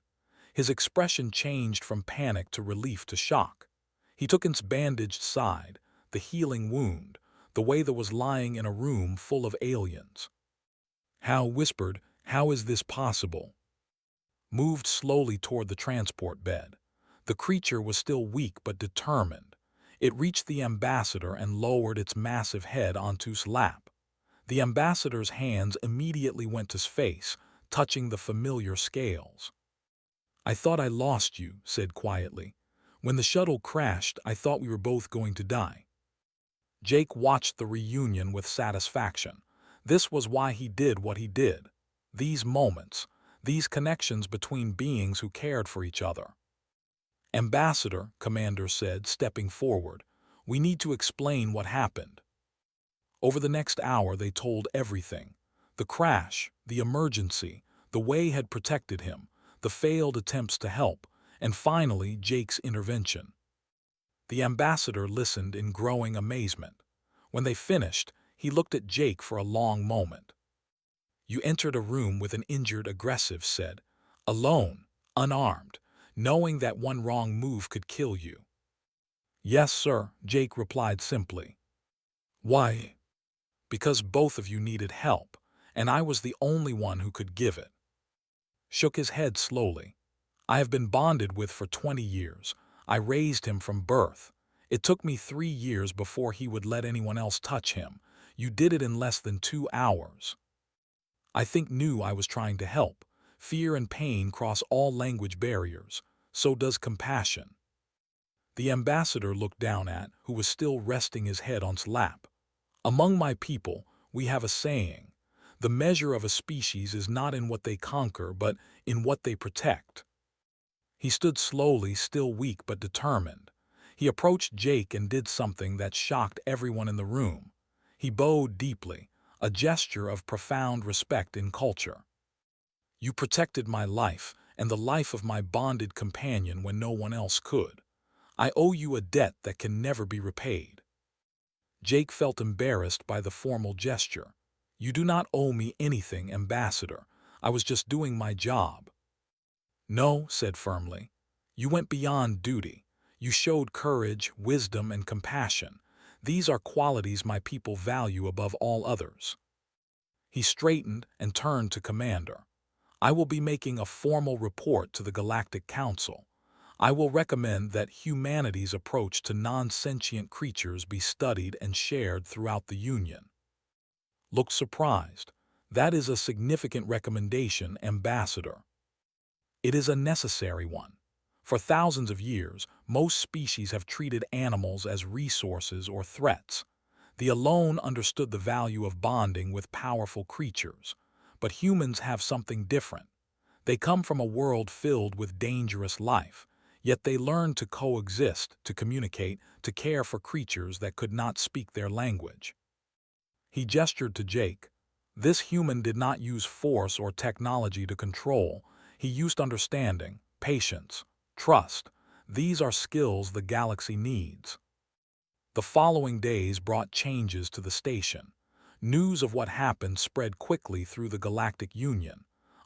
His expression changed from panic to relief to shock. He took its bandaged side, the healing wound, the way that was lying in a room full of aliens. Hal whispered, "How is this possible?" Moved slowly toward the transport bed. The creature was still weak but determined. It reached the Ambassador and lowered its massive head onto his lap. The Ambassador's hands immediately went to his face, touching the familiar scales. "I thought I lost you," said quietly. "When the shuttle crashed, I thought we were both going to die." Jake watched the reunion with satisfaction. This was why he did what he did. These moments, these connections between beings who cared for each other. Ambassador, Commander said, stepping forward, we need to explain what happened. Over the next hour they told everything. The crash, the emergency, the way had protected him, the failed attempts to help, and finally Jake's intervention. The ambassador listened in growing amazement. When they finished, he looked at Jake for a long moment. You entered a room with an injured aggressive, said, alone, unarmed, knowing that one wrong move could kill you. Yes, sir, Jake replied simply. Why? Because both of you needed help, and I was the only one who could give it. Shook his head slowly. I have been bonded with for 20 years. I raised him from birth. It took me 3 years before he would let anyone else touch him. You did it in less than 2 hours. I knew I was trying to help. Fear and pain cross all language barriers. So does compassion. The ambassador looked down at, who was still resting his head on his lap. Among my people, we have a saying. The measure of a species is not in what they conquer, but in what they protect. He stood slowly, still weak but determined. He approached Jake and did something that shocked everyone in the room. He bowed deeply, a gesture of profound respect in culture. You protected my life and the life of my bonded companion when no one else could. I owe you a debt that can never be repaid. Jake felt embarrassed by the formal gesture. You do not owe me anything, Ambassador. I was just doing my job. No, said firmly. You went beyond duty. You showed courage, wisdom, and compassion. These are qualities my people value above all others. He straightened and turned to Commander. I will be making a formal report to the Galactic Council. I will recommend that humanity's approach to non-sentient creatures be studied and shared throughout the Union. Looked surprised. That is a significant recommendation, Ambassador. It is a necessary one. For thousands of years, most species have treated animals as resources or threats. The alone understood the value of bonding with powerful creatures. But humans have something different. They come from a world filled with dangerous life, yet they learned to coexist, to communicate, to care for creatures that could not speak their language. He gestured to Jake. This human did not use force or technology to control. He used understanding, patience, trust. These are skills the galaxy needs. The following days brought changes to the station. News of what happened spread quickly through the Galactic Union.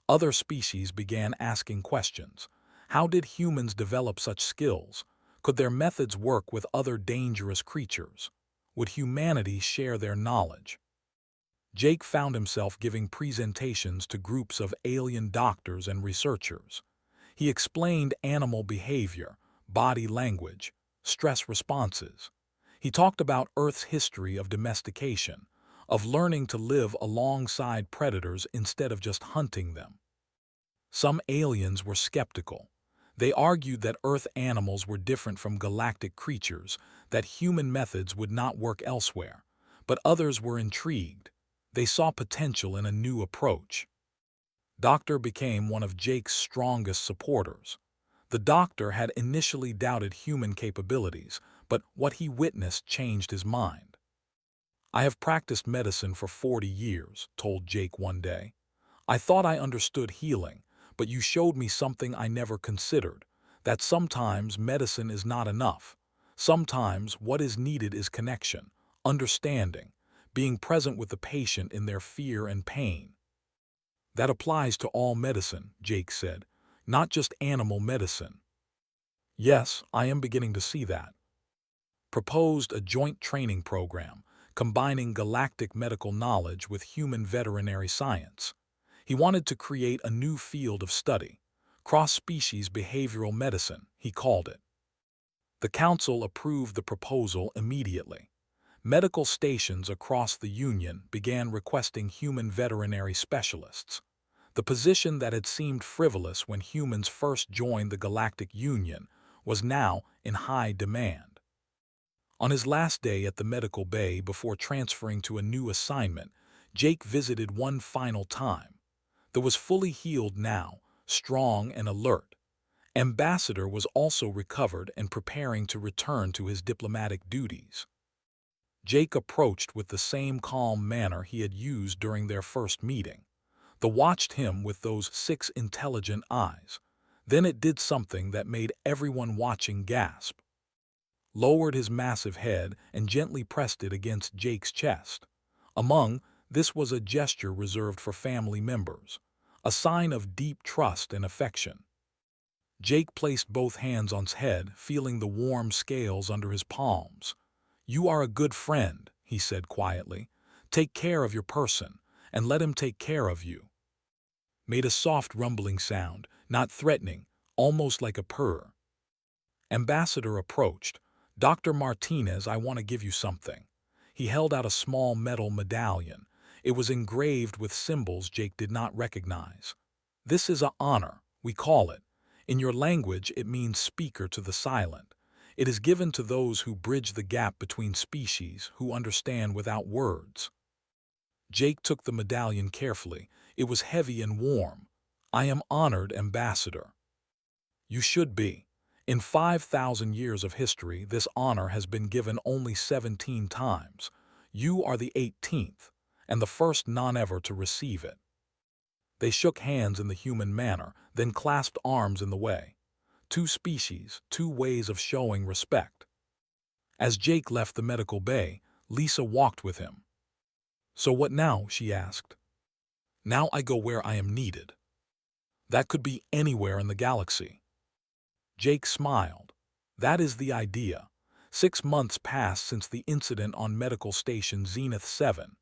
Other species began asking questions. How did humans develop such skills? Could their methods work with other dangerous creatures? Would humanity share their knowledge? Jake found himself giving presentations to groups of alien doctors and researchers. He explained animal behavior, body language, stress responses. He talked about Earth's history of domestication, of learning to live alongside predators instead of just hunting them. Some aliens were skeptical. They argued that Earth animals were different from galactic creatures, that human methods would not work elsewhere. But others were intrigued. They saw potential in a new approach. Doctor became one of Jake's strongest supporters. The doctor had initially doubted human capabilities, but what he witnessed changed his mind. I have practiced medicine for 40 years, told Jake one day. I thought I understood healing, but you showed me something I never considered, that sometimes medicine is not enough. Sometimes what is needed is connection, understanding, being present with the patient in their fear and pain. That applies to all medicine, Jake said, not just animal medicine. Yes, I am beginning to see that. Proposed a joint training program, combining galactic medical knowledge with human veterinary science. He wanted to create a new field of study, cross-species behavioral medicine, he called it. The council approved the proposal immediately. Medical stations across the Union began requesting human veterinary specialists. The position that had seemed frivolous when humans first joined the Galactic Union was now in high demand. On his last day at the medical bay before transferring to a new assignment, Jake visited one final time. that was fully healed now, strong and alert. Ambassador was also recovered and preparing to return to his diplomatic duties. Jake approached with the same calm manner he had used during their first meeting. The watched him with those 6 intelligent eyes. Then it did something that made everyone watching gasp. Lowered his massive head and gently pressed it against Jake's chest. This was a gesture reserved for family members, a sign of deep trust and affection. Jake placed both hands on his head, feeling the warm scales under his palms. "You are a good friend," he said quietly. "Take care of your person, and let him take care of you." Made a soft rumbling sound, not threatening, almost like a purr. Ambassador approached. "Dr. Martinez, I want to give you something." He held out a small metal medallion. It was engraved with symbols Jake did not recognize. "This is an honor, we call it. In your language, it means speaker to the silent. It is given to those who bridge the gap between species, who understand without words." Jake took the medallion carefully. It was heavy and warm. "I am honored, Ambassador." "You should be. In 5,000 years of history, this honor has been given only 17 times. You are the 18th, and the first non-ever to receive it." They shook hands in the human manner, then clasped arms in the way. 2 species, 2 ways of showing respect. As Jake left the medical bay, Lisa walked with him. "So what now?" she asked. "Now I go where I am needed." "That could be anywhere in the galaxy." Jake smiled. "That is the idea." 6 months passed since the incident on Medical Station Zenith 7.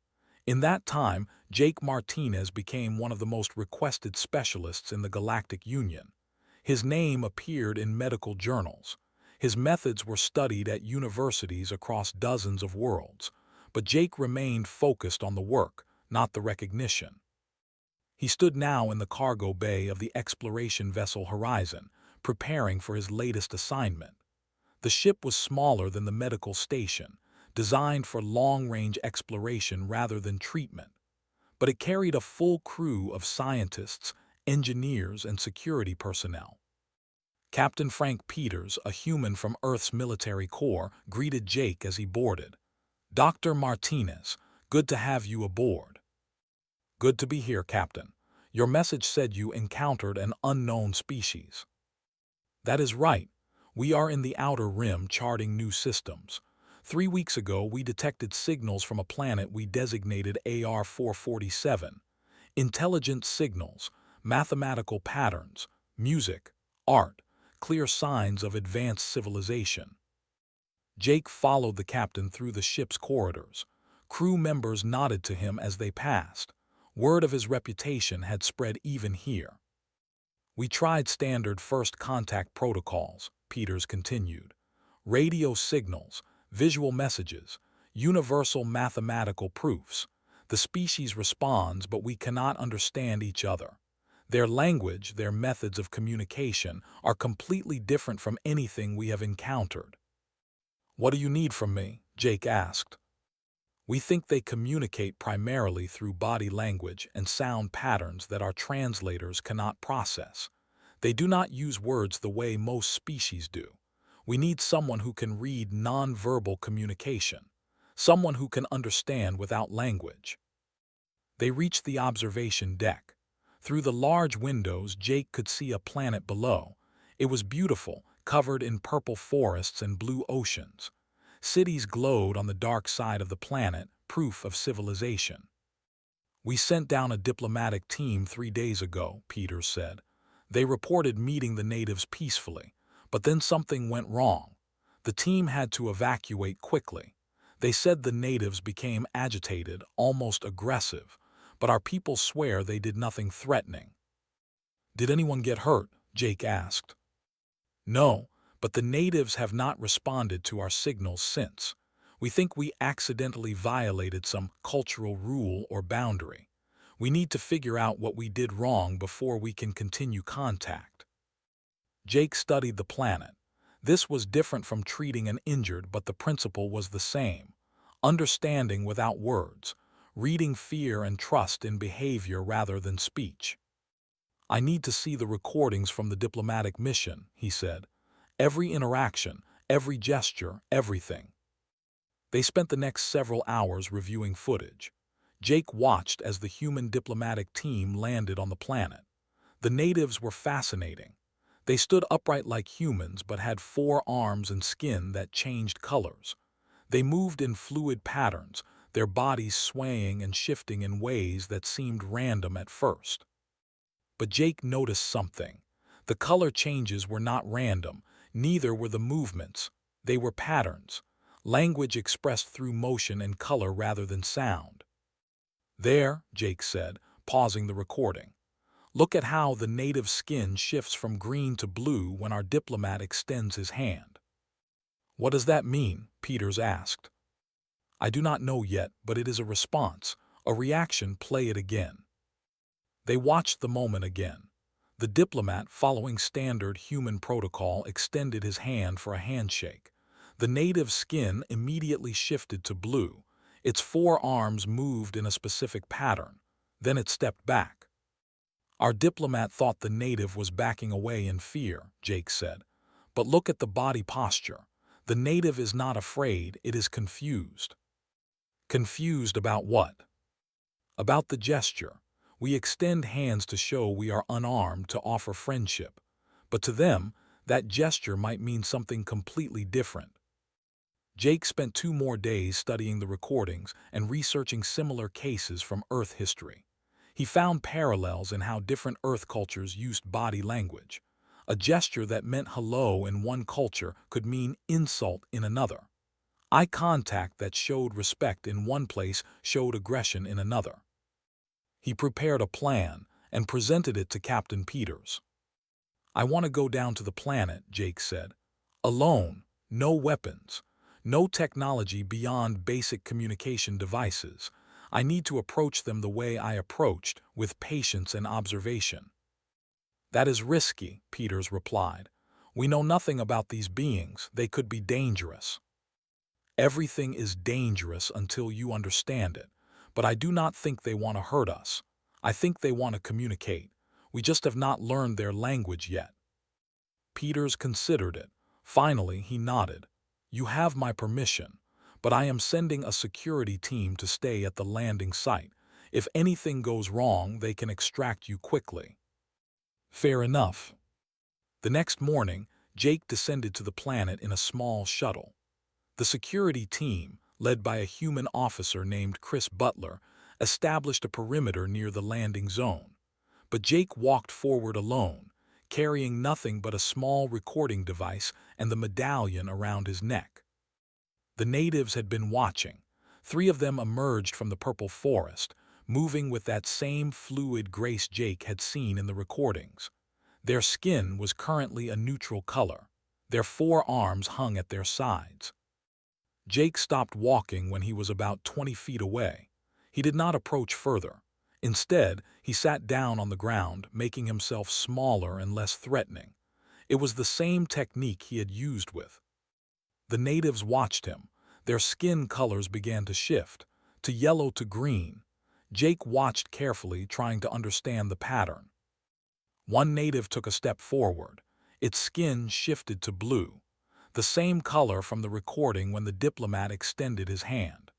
In that time, Jake Martinez became one of the most requested specialists in the Galactic Union. His name appeared in medical journals. His methods were studied at universities across dozens of worlds. But Jake remained focused on the work, not the recognition. He stood now in the cargo bay of the exploration vessel Horizon, preparing for his latest assignment. The ship was smaller than the medical station, designed for long-range exploration rather than treatment. But it carried a full crew of scientists, engineers, and security personnel. Captain Frank Peters, a human from Earth's military corps, greeted Jake as he boarded. "Dr. Martinez, good to have you aboard." "Good to be here, Captain. Your message said you encountered an unknown species." "That is right. We are in the Outer Rim charting new systems. 3 weeks ago, we detected signals from a planet we designated AR-447. Intelligent signals, mathematical patterns, music, art, clear signs of advanced civilization." Jake followed the captain through the ship's corridors. Crew members nodded to him as they passed. Word of his reputation had spread even here. "We tried standard first contact protocols," Peters continued. "Radio signals, visual messages, universal mathematical proofs. The species responds, but we cannot understand each other. Their language, their methods of communication, are completely different from anything we have encountered." "What do you need from me?" Jake asked. "We think they communicate primarily through body language and sound patterns that our translators cannot process. They do not use words the way most species do. We need someone who can read non-verbal communication, someone who can understand without language." They reached the observation deck. Through the large windows, Jake could see a planet below. It was beautiful, covered in purple forests and blue oceans. Cities glowed on the dark side of the planet, proof of civilization. "We sent down a diplomatic team 3 days ago," Peters said. "They reported meeting the natives peacefully, but then something went wrong. The team had to evacuate quickly. They said the natives became agitated, almost aggressive, but our people swear they did nothing threatening." "Did anyone get hurt?" Jake asked. "No, but the natives have not responded to our signals since. We think we accidentally violated some cultural rule or boundary. We need to figure out what we did wrong before we can continue contact." Jake studied the planet. This was different from treating an injured, but the principle was the same. Understanding without words, reading fear and trust in behavior rather than speech. "I need to see the recordings from the diplomatic mission," he said. "Every interaction, every gesture, everything." They spent the next several hours reviewing footage. Jake watched as the human diplomatic team landed on the planet. The natives were fascinating. They stood upright like humans but had 4 arms and skin that changed colors. They moved in fluid patterns, their bodies swaying and shifting in ways that seemed random at first. But Jake noticed something. The color changes were not random, neither were the movements. They were patterns, language expressed through motion and color rather than sound. "There," Jake said, pausing the recording. "Look at how the native skin shifts from green to blue when our diplomat extends his hand." "What does that mean?" Peters asked. "I do not know yet, but it is a response, a reaction. Play it again." They watched the moment again. The diplomat, following standard human protocol, extended his hand for a handshake. The native skin immediately shifted to blue. Its 4 arms moved in a specific pattern. Then it stepped back. "Our diplomat thought the native was backing away in fear," Jake said. "But look at the body posture. The native is not afraid, it is confused." "Confused about what?" "About the gesture. We extend hands to show we are unarmed, to offer friendship. But to them, that gesture might mean something completely different." Jake spent 2 more days studying the recordings and researching similar cases from Earth history. He found parallels in how different Earth cultures used body language. A gesture that meant hello in one culture could mean insult in another. Eye contact that showed respect in one place showed aggression in another. He prepared a plan and presented it to Captain Peters. "I want to go down to the planet," Jake said. "Alone, no weapons, no technology beyond basic communication devices. I need to approach them the way I approached, with patience and observation." "That is risky," Peters replied. "We know nothing about these beings. They could be dangerous." "Everything is dangerous until you understand it. But I do not think they want to hurt us. I think they want to communicate. We just have not learned their language yet." Peters considered it. Finally, he nodded. "You have my permission, but I am sending a security team to stay at the landing site. If anything goes wrong, they can extract you quickly." "Fair enough." The next morning, Jake descended to the planet in a small shuttle. The security team, led by a human officer named Chris Butler, established a perimeter near the landing zone. But Jake walked forward alone, carrying nothing but a small recording device and the medallion around his neck. The natives had been watching. 3 of them emerged from the purple forest, moving with that same fluid grace Jake had seen in the recordings. Their skin was currently a neutral color. Their 4 arms hung at their sides. Jake stopped walking when he was about 20 feet away. He did not approach further. Instead, he sat down on the ground, making himself smaller and less threatening. It was the same technique he had used with. The natives watched him. Their skin colors began to shift, to yellow to green. Jake watched carefully, trying to understand the pattern. One native took a step forward. Its skin shifted to blue, the same color from the recording when the diplomat extended his hand.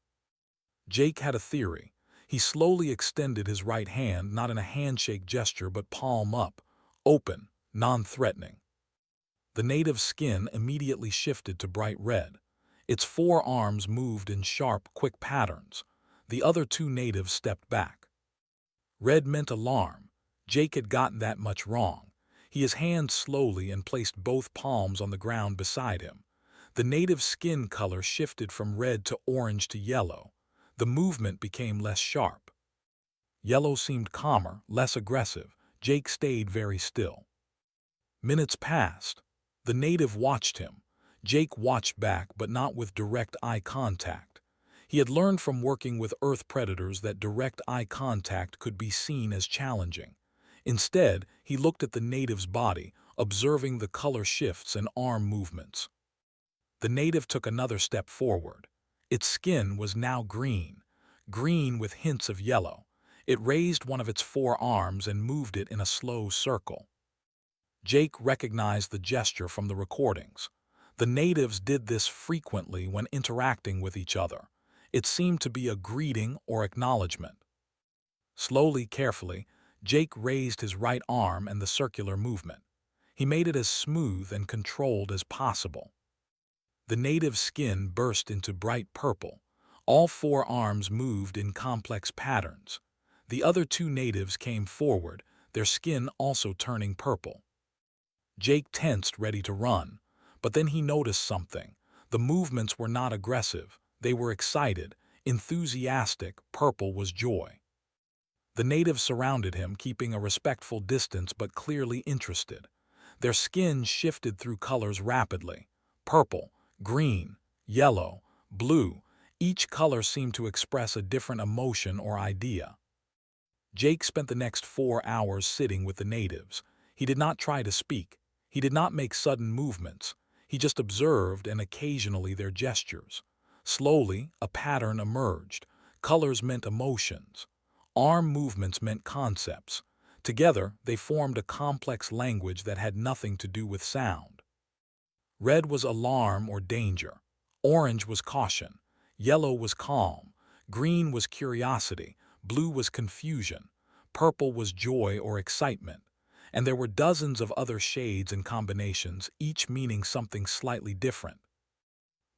Jake had a theory. He slowly extended his right hand, not in a handshake gesture but palm up, open, non-threatening. The native's skin immediately shifted to bright red. Its 4 arms moved in sharp, quick patterns. The other 2 natives stepped back. Red meant alarm. Jake had gotten that much wrong. He his hand slowly and placed both palms on the ground beside him. The native's skin color shifted from red to orange to yellow. The movement became less sharp. Yellow seemed calmer, less aggressive. Jake stayed very still. Minutes passed. The native watched him. Jake watched back, but not with direct eye contact. He had learned from working with Earth predators that direct eye contact could be seen as challenging. Instead, he looked at the native's body, observing the color shifts and arm movements. The native took another step forward. Its skin was now green, green with hints of yellow. It raised one of its four arms and moved it in a slow circle. Jake recognized the gesture from the recordings. The natives did this frequently when interacting with each other. It seemed to be a greeting or acknowledgement. Slowly, carefully, Jake raised his right arm and the circular movement. He made it as smooth and controlled as possible. The native's skin burst into bright purple. All four arms moved in complex patterns. The other two natives came forward, their skin also turning purple. Jake tensed, ready to run, but then he noticed something. The movements were not aggressive. They were excited, enthusiastic. Purple was joy. The natives surrounded him, keeping a respectful distance but clearly interested. Their skin shifted through colors rapidly. Purple, green, yellow, blue. Each color seemed to express a different emotion or idea. Jake spent the next 4 hours sitting with the natives. He did not try to speak. He did not make sudden movements. He just observed and occasionally their gestures. Slowly, a pattern emerged. Colors meant emotions. Arm movements meant concepts. Together, they formed a complex language that had nothing to do with sound. Red was alarm or danger. Orange was caution. Yellow was calm. Green was curiosity. Blue was confusion. Purple was joy or excitement. And there were dozens of other shades and combinations, each meaning something slightly different.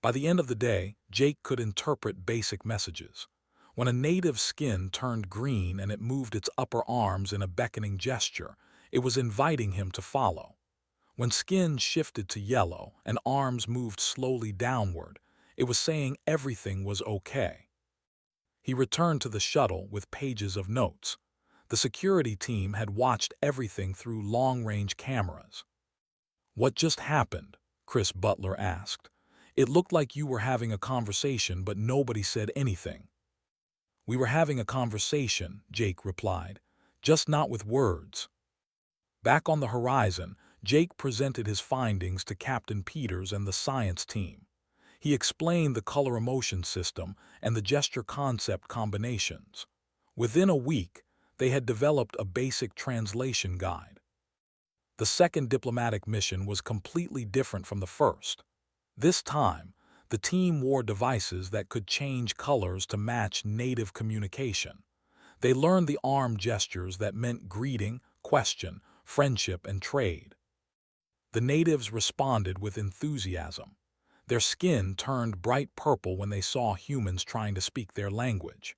By the end of the day, Jake could interpret basic messages. When a native's skin turned green and it moved its upper arms in a beckoning gesture, it was inviting him to follow. When skin shifted to yellow and arms moved slowly downward, it was saying everything was okay. He returned to the shuttle with pages of notes. The security team had watched everything through long-range cameras. "What just happened?" Chris Butler asked. "It looked like you were having a conversation, but nobody said anything." "We were having a conversation," Jake replied, "just not with words." Back on the horizon, Jake presented his findings to Captain Peters and the science team. He explained the color-emotion system and the gesture-concept combinations. Within a week, they had developed a basic translation guide. The second diplomatic mission was completely different from the first. This time, the team wore devices that could change colors to match native communication. They learned the arm gestures that meant greeting, question, friendship, and trade. The natives responded with enthusiasm. Their skin turned bright purple when they saw humans trying to speak their language.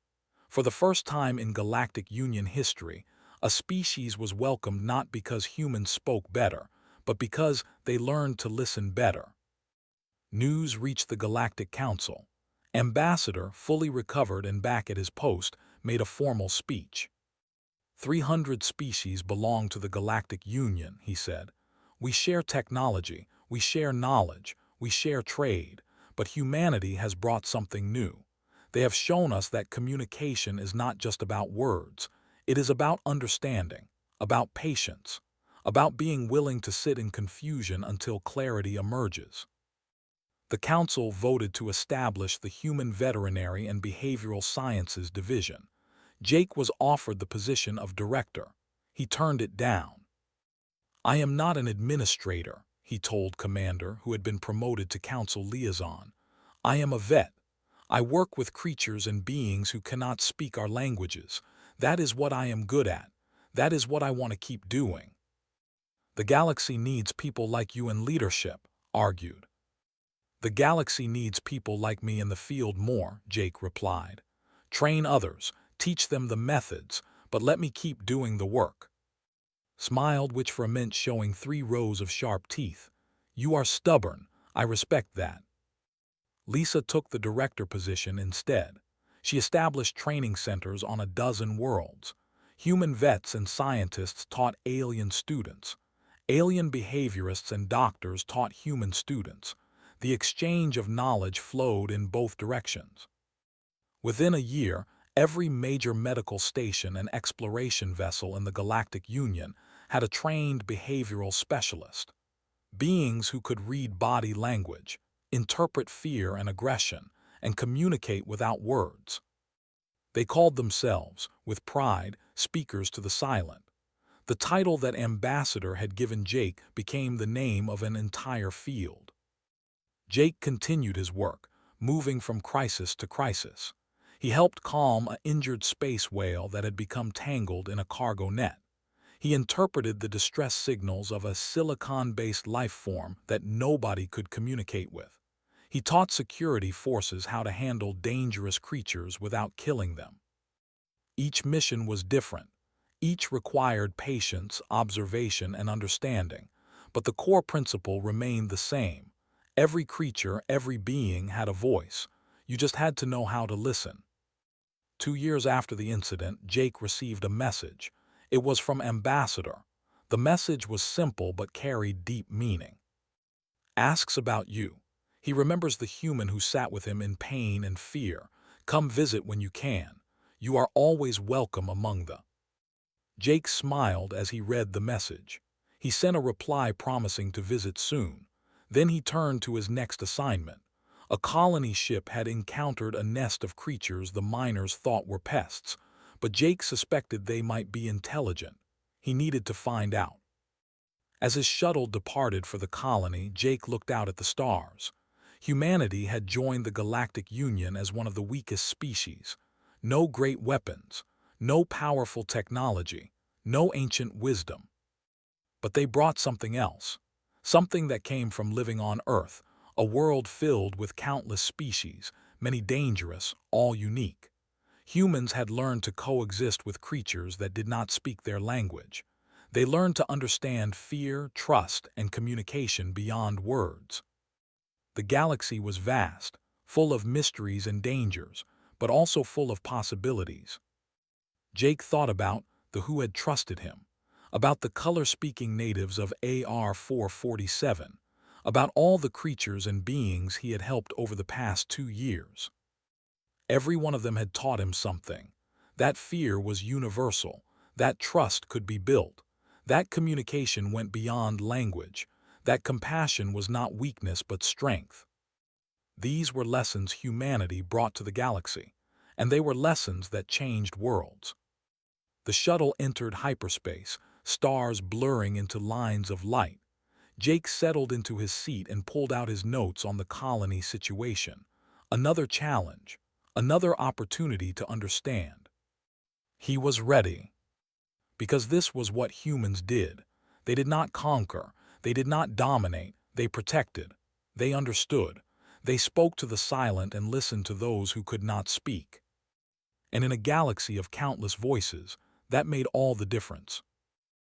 For the first time in Galactic Union history, a species was welcomed not because humans spoke better, but because they learned to listen better. News reached the Galactic Council. Ambassador, fully recovered and back at his post, made a formal speech. 300 species belong to the Galactic Union, he said. We share technology, we share knowledge, we share trade, but humanity has brought something new. They have shown us that communication is not just about words. It is about understanding, about patience, about being willing to sit in confusion until clarity emerges. The Council voted to establish the Human Veterinary and Behavioral Sciences Division. Jake was offered the position of director. He turned it down. "I am not an administrator," he told Commander, who had been promoted to Council liaison. "I am a vet. I work with creatures and beings who cannot speak our languages. That is what I am good at. That is what I want to keep doing." "The galaxy needs people like you in leadership," argued. "The galaxy needs people like me in the field more," Jake replied. "Train others, teach them the methods, but let me keep doing the work." Smiled, which for a mint showing 3 rows of sharp teeth. "You are stubborn. I respect that." Lisa took the director position instead. She established training centers on a dozen worlds. Human vets and scientists taught alien students. Alien behaviorists and doctors taught human students. The exchange of knowledge flowed in both directions. Within a year, every major medical station and exploration vessel in the Galactic Union had a trained behavioral specialist. Beings who could read body language, interpret fear and aggression, and communicate without words. They called themselves, with pride, Speakers to the Silent. The title that Ambassador had given Jake became the name of an entire field. Jake continued his work, moving from crisis to crisis. He helped calm an injured space whale that had become tangled in a cargo net. He interpreted the distress signals of a silicon-based life form that nobody could communicate with. He taught security forces how to handle dangerous creatures without killing them. Each mission was different. Each required patience, observation, and understanding, but the core principle remained the same. Every creature, every being had a voice. You just had to know how to listen. 2 years after the incident, Jake received a message. It was from Ambassador. The message was simple but carried deep meaning. Asks about you. He remembers the human who sat with him in pain and fear. Come visit when you can. You are always welcome among the. Jake smiled as he read the message. He sent a reply promising to visit soon. Then he turned to his next assignment. A colony ship had encountered a nest of creatures the miners thought were pests, but Jake suspected they might be intelligent. He needed to find out. As his shuttle departed for the colony, Jake looked out at the stars. Humanity had joined the Galactic Union as one of the weakest species. No great weapons, no powerful technology, no ancient wisdom. But they brought something else, something that came from living on Earth, a world filled with countless species, many dangerous, all unique. Humans had learned to coexist with creatures that did not speak their language. They learned to understand fear, trust, and communication beyond words. The galaxy was vast, full of mysteries and dangers, but also full of possibilities. Jake thought about the who had trusted him, about the color-speaking natives of AR-447, about all the creatures and beings he had helped over the past 2 years. Every one of them had taught him something. That fear was universal, that trust could be built, that communication went beyond language, that compassion was not weakness but strength. These were lessons humanity brought to the galaxy, and they were lessons that changed worlds. The shuttle entered hyperspace, stars blurring into lines of light. Jake settled into his seat and pulled out his notes on the colony situation. Another challenge, another opportunity to understand. He was ready. Because this was what humans did. They did not conquer, they did not dominate, they protected. They understood. They spoke to the silent and listened to those who could not speak. And in a galaxy of countless voices, that made all the difference.